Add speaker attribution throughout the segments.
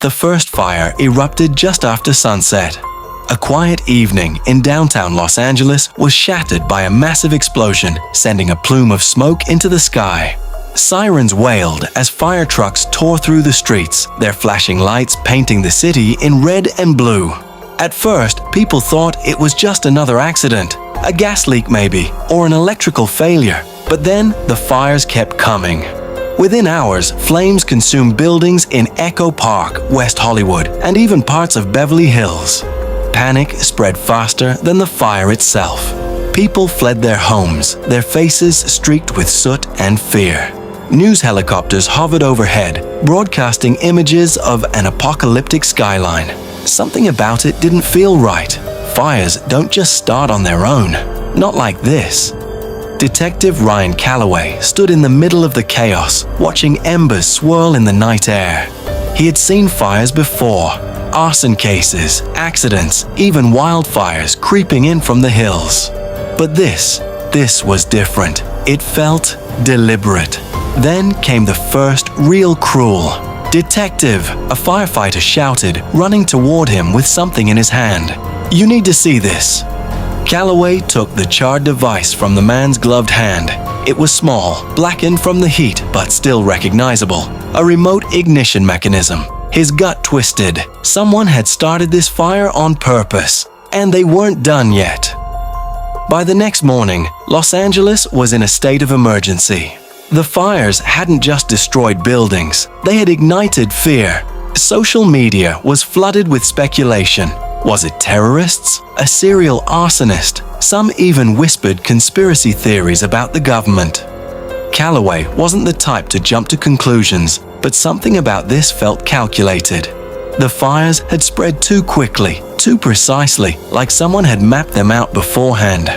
Speaker 1: The first fire erupted just after sunset. A quiet evening in downtown Los Angeles was shattered by a massive explosion, sending a plume of smoke into the sky. Sirens wailed as fire trucks tore through the streets, their flashing lights painting the city in red and blue. At first, people thought it was just another accident, a gas leak maybe, or an electrical failure. But then the fires kept coming. Within hours, flames consumed buildings in Echo Park, West Hollywood, and even parts of Beverly Hills. Panic spread faster than the fire itself. People fled their homes, their faces streaked with soot and fear. News helicopters hovered overhead, broadcasting images of an apocalyptic skyline. Something about it didn't feel right. Fires don't just start on their own. Not like this. Detective Ryan Calloway stood in the middle of the chaos, watching embers swirl in the night air. He had seen fires before. Arson cases, accidents, even wildfires creeping in from the hills. But this was different. It felt deliberate. Then came the first real cruel. "Detective!" a firefighter shouted, running toward him with something in his hand. "You need to see this." Calloway took the charred device from the man's gloved hand. It was small, blackened from the heat, but still recognizable. A remote ignition mechanism. His gut twisted. Someone had started this fire on purpose, and they weren't done yet. By the next morning, Los Angeles was in a state of emergency. The fires hadn't just destroyed buildings, they had ignited fear. Social media was flooded with speculation. Was it terrorists? A serial arsonist? Some even whispered conspiracy theories about the government. Calloway wasn't the type to jump to conclusions, but something about this felt calculated. The fires had spread too quickly, too precisely, like someone had mapped them out beforehand.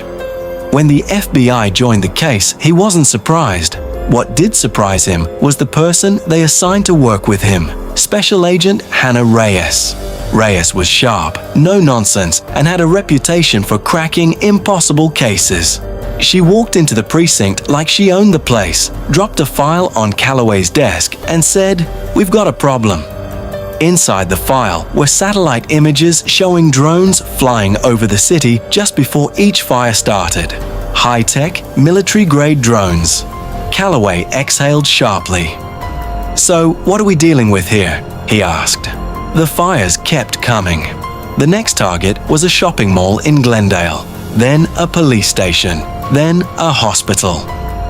Speaker 1: When the FBI joined the case, he wasn't surprised. What did surprise him was the person they assigned to work with him, Special Agent Hannah Reyes. Reyes was sharp, no nonsense, and had a reputation for cracking impossible cases. She walked into the precinct like she owned the place, dropped a file on Calloway's desk, and said, "We've got a problem." Inside the file were satellite images showing drones flying over the city just before each fire started. High-tech, military-grade drones. Calloway exhaled sharply. "So, what are we dealing with here?" he asked. The fires kept coming. The next target was a shopping mall in Glendale, then a police station, then a hospital.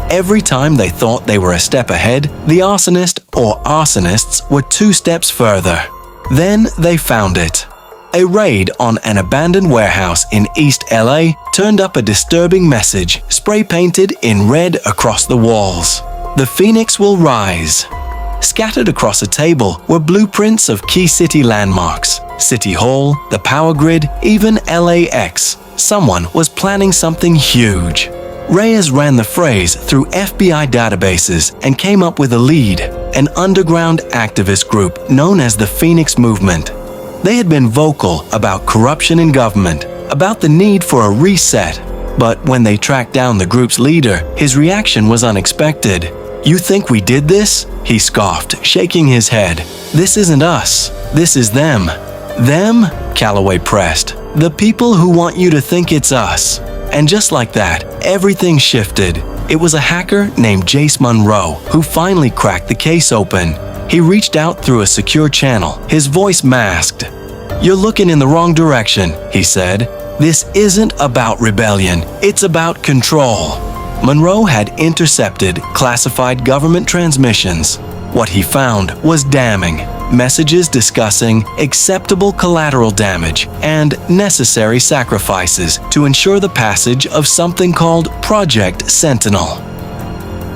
Speaker 1: Every time they thought they were a step ahead, the arsonist or arsonists were 2 steps further. Then they found it. A raid on an abandoned warehouse in East LA turned up a disturbing message, spray-painted in red across the walls. "The Phoenix will rise." Scattered across a table were blueprints of key city landmarks, City Hall, the power grid, even LAX. Someone was planning something huge. Reyes ran the phrase through FBI databases and came up with a lead, an underground activist group known as the Phoenix Movement. They had been vocal about corruption in government, about the need for a reset. But when they tracked down the group's leader, his reaction was unexpected. "You think we did this?" he scoffed, shaking his head. "This isn't us. This is them." "Them?" Calloway pressed. "The people who want you to think it's us." And just like that, everything shifted. It was a hacker named Jace Monroe who finally cracked the case open. He reached out through a secure channel, his voice masked. "You're looking in the wrong direction," he said. "This isn't about rebellion, it's about control." Monroe had intercepted classified government transmissions. What he found was damning. Messages discussing acceptable collateral damage and necessary sacrifices to ensure the passage of something called Project Sentinel.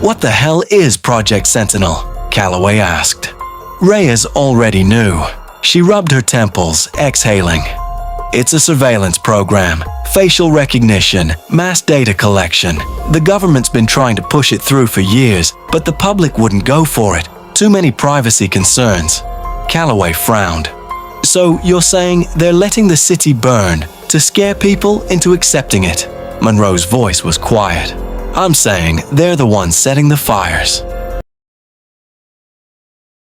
Speaker 1: "What the hell is Project Sentinel?" Calloway asked. Reyes already knew. She rubbed her temples, exhaling. "It's a surveillance program. Facial recognition, mass data collection. The government's been trying to push it through for years, but the public wouldn't go for it. Too many privacy concerns." Calloway frowned. "So you're saying they're letting the city burn to scare people into accepting it?" Monroe's voice was quiet. "I'm saying they're the ones setting the fires."